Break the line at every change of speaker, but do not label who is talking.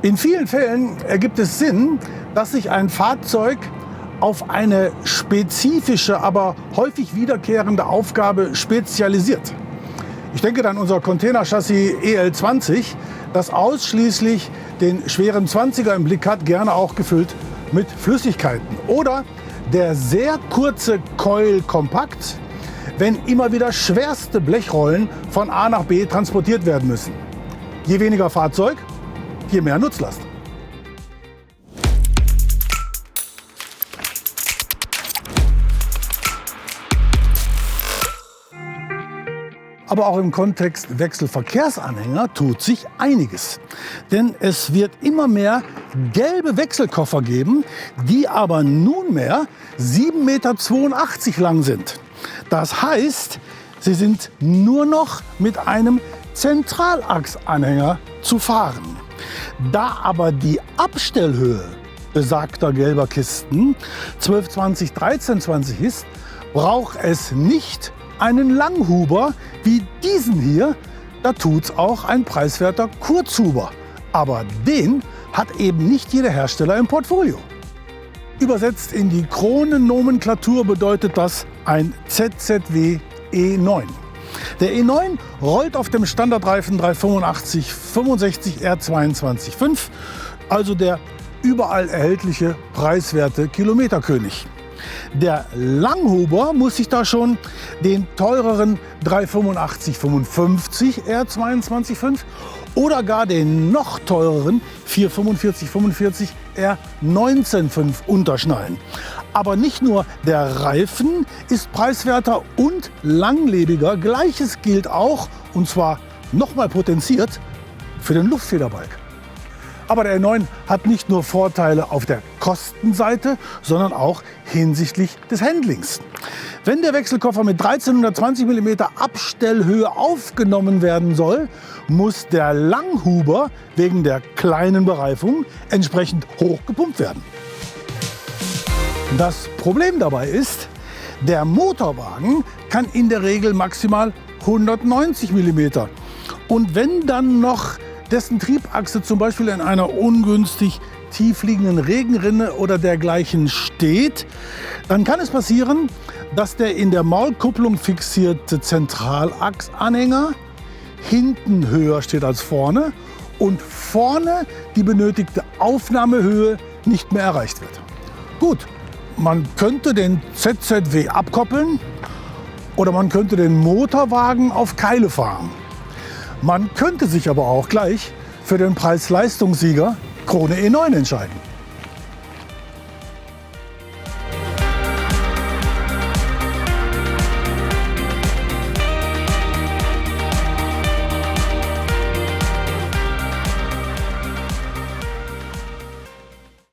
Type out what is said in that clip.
In vielen Fällen ergibt es Sinn, dass sich ein Fahrzeug auf eine spezifische, aber häufig wiederkehrende Aufgabe spezialisiert. Ich denke an unser Containerchassis EL20, das ausschließlich den schweren 20er im Blick hat, gerne auch gefüllt mit Flüssigkeiten. Oder der sehr kurze Coil Kompakt, wenn immer wieder schwerste Blechrollen von A nach B transportiert werden müssen. Je weniger Fahrzeug, je mehr Nutzlast. Aber auch im Kontext Wechselverkehrsanhänger tut sich einiges. Denn es wird immer mehr gelbe Wechselkoffer geben, die aber nunmehr 7,82 Meter lang sind. Das heißt, sie sind nur noch mit einem Zentralachsanhänger zu fahren. Da aber die Abstellhöhe besagter gelber Kisten 1220, 1320 ist, braucht es nicht einen Langhuber wie diesen hier. Da tut's auch ein preiswerter Kurzhuber. Aber den hat eben nicht jeder Hersteller im Portfolio. Übersetzt in die Kronennomenklatur bedeutet das ein ZZW E9. Der E9 rollt auf dem Standardreifen 385 65 R22.5, also der überall erhältliche preiswerte Kilometerkönig. Der Langhuber muss sich da schon den teureren 385 55 R22.5 oder gar den noch teureren 445 45 R19.5 unterschnallen. Aber nicht nur der Reifen ist preiswerter und langlebiger, Gleiches gilt auch, und zwar nochmal potenziert, für den Luftfederbalg. Aber der E9 hat nicht nur Vorteile auf der Kostenseite, sondern auch hinsichtlich des Handlings. Wenn der Wechselkoffer mit 1320 mm Abstellhöhe aufgenommen werden soll, muss der Langhuber wegen der kleinen Bereifung entsprechend hoch gepumpt werden. Das Problem dabei ist, der Motorwagen kann in der Regel maximal 190 mm. Und wenn dann noch dessen Triebachse zum Beispiel in einer ungünstig tief liegenden Regenrinne oder dergleichen steht, dann kann es passieren, dass der in der Maulkupplung fixierte Zentralachsanhänger hinten höher steht als vorne und vorne die benötigte Aufnahmehöhe nicht mehr erreicht wird. Gut, man könnte den ZZW abkoppeln oder man könnte den Motorwagen auf Keile fahren. Man könnte sich aber auch gleich für den Preis-Leistungssieger Krone E9 entscheiden.